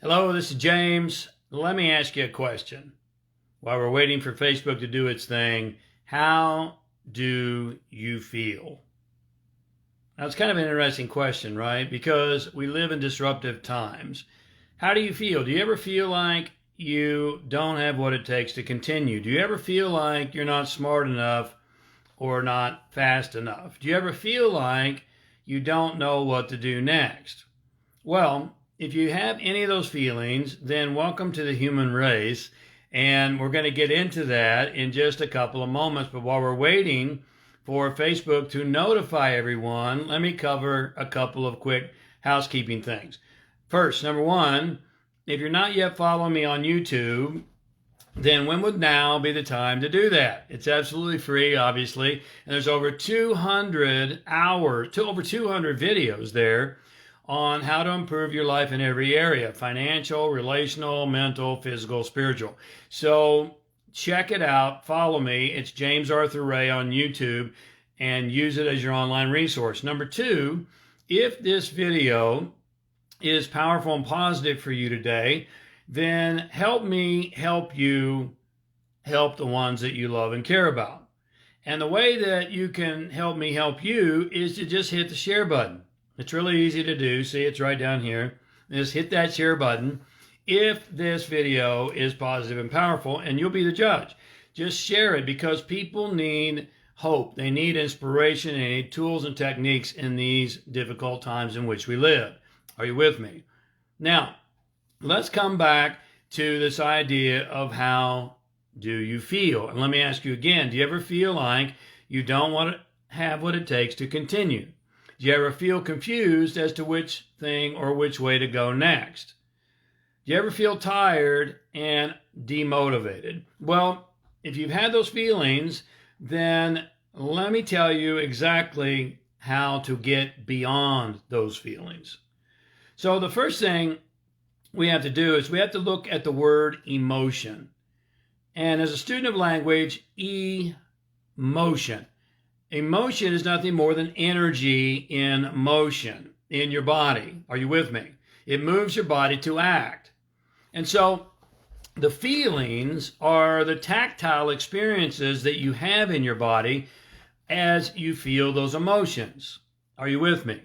Hello, this is James. Let me ask you a question. While we're waiting for Facebook to do its thing, how do you feel? Now, it's kind of an interesting question, right? Because we live in disruptive times. How do you feel? Do you ever feel like you don't have what it takes to continue? Do you ever feel like you're not smart enough or not fast enough? Do you ever feel like you don't know what to do next? Well, if you have any of those feelings, then welcome to the human race. And we're going to get into that in just a couple of moments. But while we're waiting for Facebook to notify everyone, let me cover a couple of quick housekeeping things. First, number one, if you're not yet following me on YouTube, then when would now be the time to do that? It's absolutely free, obviously. And there's over 200 videos there on how to improve your life in every area: financial, relational, mental, physical, spiritual. So check it out. Follow me. It's James Arthur Ray on YouTube, and use it as your online resource. Number two, if this video is powerful and positive for you today, then help me help you help the ones that you love and care about. And the way that you can help me help you is to just hit the share button. It's really easy to do. See, it's right down here. Just hit that share button if this video is positive and powerful, and you'll be the judge. Just share it, because people need hope. They need inspiration. They need tools and techniques in these difficult times in which we live. Are you with me? Now, let's come back to this idea of how do you feel? And let me ask you again, do you ever feel like you don't want to have what it takes to continue? Do you ever feel confused as to which thing or which way to go next? Do you ever feel tired and demotivated? Well, if you've had those feelings, then let me tell you exactly how to get beyond those feelings. So the first thing we have to do is we have to look at the word emotion. And as a student of language, emotion. Emotion is nothing more than energy in motion in your body. Are you with me? It moves your body to act. And so the feelings are the tactile experiences that you have in your body as you feel those emotions. Are you with me?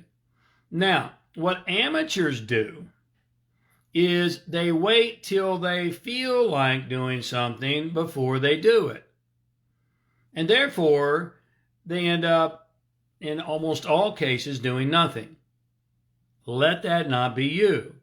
Now, what amateurs do is they wait till they feel like doing something before they do it. And therefore, they end up, in almost all cases, doing nothing. Let that not be you.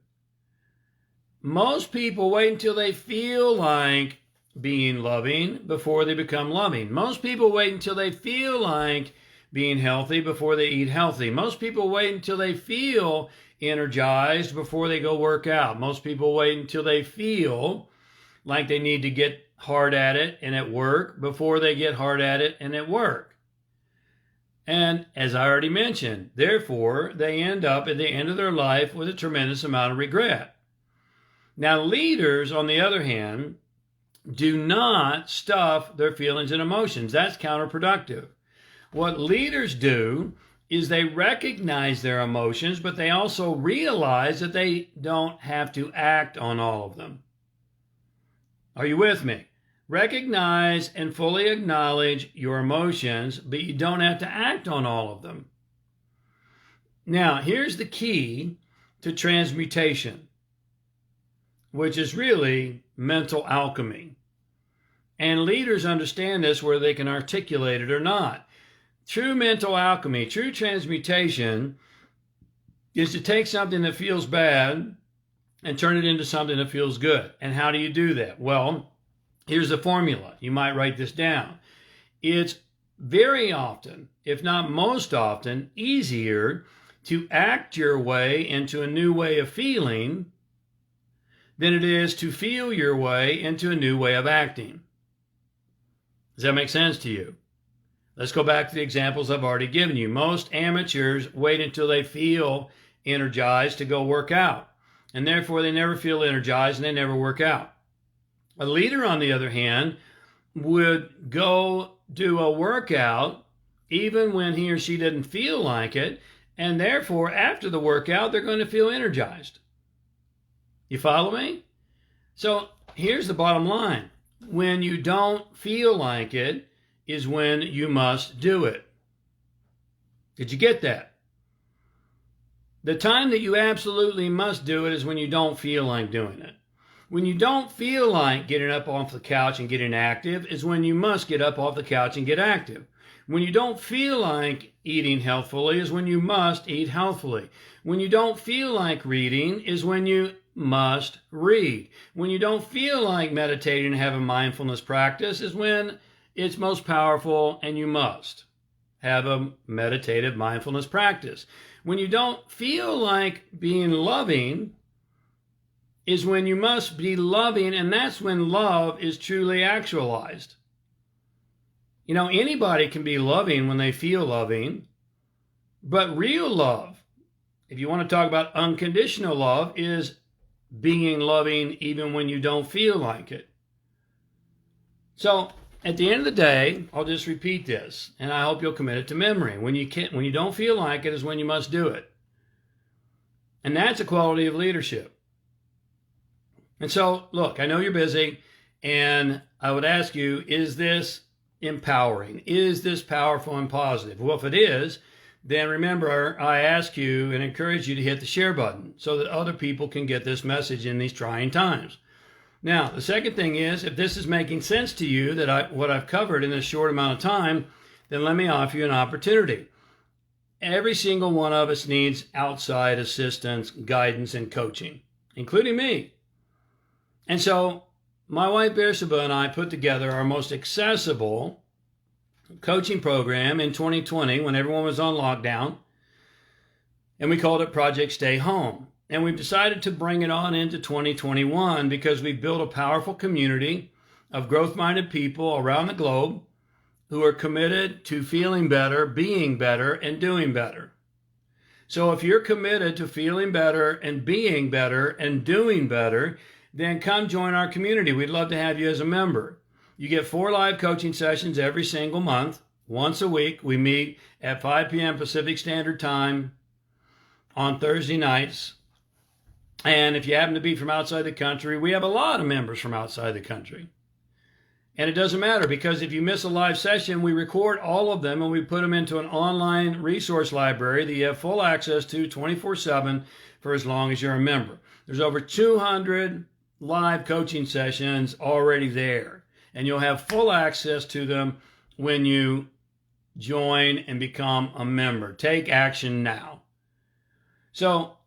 Most people wait until they feel like being loving before they become loving. Most people wait until they feel like being healthy before they eat healthy. Most people wait until they feel energized before they go work out. Most people wait until they feel like they need to get hard at it and at work before they get hard at it and at work. And as I already mentioned, therefore, they end up at the end of their life with a tremendous amount of regret. Now, leaders, on the other hand, do not stuff their feelings and emotions. That's counterproductive. What leaders do is they recognize their emotions, but they also realize that they don't have to act on all of them. Are you with me? Recognize and fully acknowledge your emotions, but you don't have to act on all of them. Now, here's the key to transmutation, which is really mental alchemy. And leaders understand this, whether they can articulate it or not. True mental alchemy, true transmutation, is to take something that feels bad and turn it into something that feels good. And how do you do that? Well, here's the formula. You might write this down. It's very often, if not most often, easier to act your way into a new way of feeling than it is to feel your way into a new way of acting. Does that make sense to you? Let's go back to the examples I've already given you. Most amateurs wait until they feel energized to go work out, and therefore they never feel energized and they never work out. A leader, on the other hand, would go do a workout even when he or she didn't feel like it, and therefore after the workout they're going to feel energized. You follow me? So here's the bottom line. When you don't feel like it is when you must do it. Did you get that? The time that you absolutely must do it is when you don't feel like doing it. When you don't feel like getting up off the couch and getting active is when you must get up off the couch and get active. When you don't feel like eating healthfully is when you must eat healthfully. When you don't feel like reading is when you must read. When you don't feel like meditating and have a mindfulness practice is when it's most powerful and you must have a meditative mindfulness practice. When you don't feel like being loving is when you must be loving, and that's when love is truly actualized. You know, anybody can be loving when they feel loving, but real love, if you want to talk about unconditional love, is being loving even when you don't feel like it. So at the end of the day, I'll just repeat this, and I hope you'll commit it to memory. When you don't feel like it is when you must do it. And that's a quality of leadership. And so, look, I know you're busy, and I would ask you, is this empowering? Is this powerful and positive? Well, if it is, then remember, I ask you and encourage you to hit the share button so that other people can get this message in these trying times. Now, the second thing is, if this is making sense to you, what I've covered in this short amount of time, then let me offer you an opportunity. Every single one of us needs outside assistance, guidance, and coaching, including me. And so my wife Bersabeh and I put together our most accessible coaching program in 2020 when everyone was on lockdown, and we called it Project Stay Home. And we've decided to bring it on into 2021 because we've built a powerful community of growth-minded people around the globe who are committed to feeling better, being better, and doing better. So if you're committed to feeling better and being better and doing better, then come join our community. We'd love to have you as a member. You get 4 live coaching sessions every single month. Once a week, we meet at 5 p.m. Pacific Standard Time on Thursday nights. And if you happen to be from outside the country, we have a lot of members from outside the country. And it doesn't matter, because if you miss a live session, we record all of them and we put them into an online resource library that you have full access to 24/7 for as long as you're a member. There's over 200 live coaching sessions already there, and you'll have full access to them when you join and become a member. Take action now. So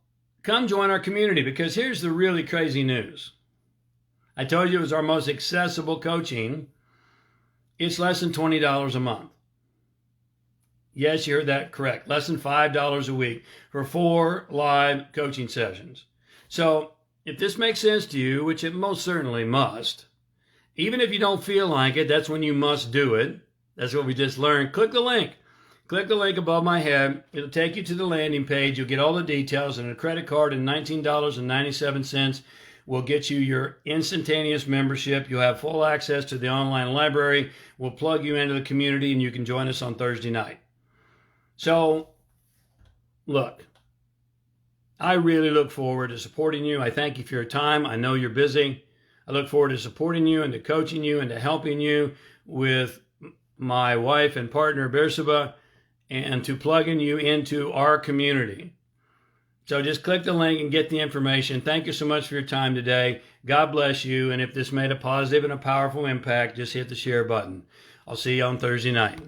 come join our community, because here's the really crazy news. I told you it was our most accessible coaching. It's less than $20 a month. Yes, you heard that correct. Less than $5 a week for 4 live coaching sessions. So if this makes sense to you, which it most certainly must, even if you don't feel like it, that's when you must do it. That's what we just learned. Click the link. Click the link above my head. It'll take you to the landing page. You'll get all the details, and a credit card and $19.97 will get you your instantaneous membership. You'll have full access to the online library. We'll plug you into the community, and you can join us on Thursday night. So, look, I really look forward to supporting you. I thank you for your time. I know you're busy. I look forward to supporting you and to coaching you and to helping you with my wife and partner, Bersabeh, and to plugging you into our community. So just click the link and get the information. Thank you so much for your time today. God bless you. And if this made a positive and a powerful impact, just hit the share button. I'll see you on Thursday night.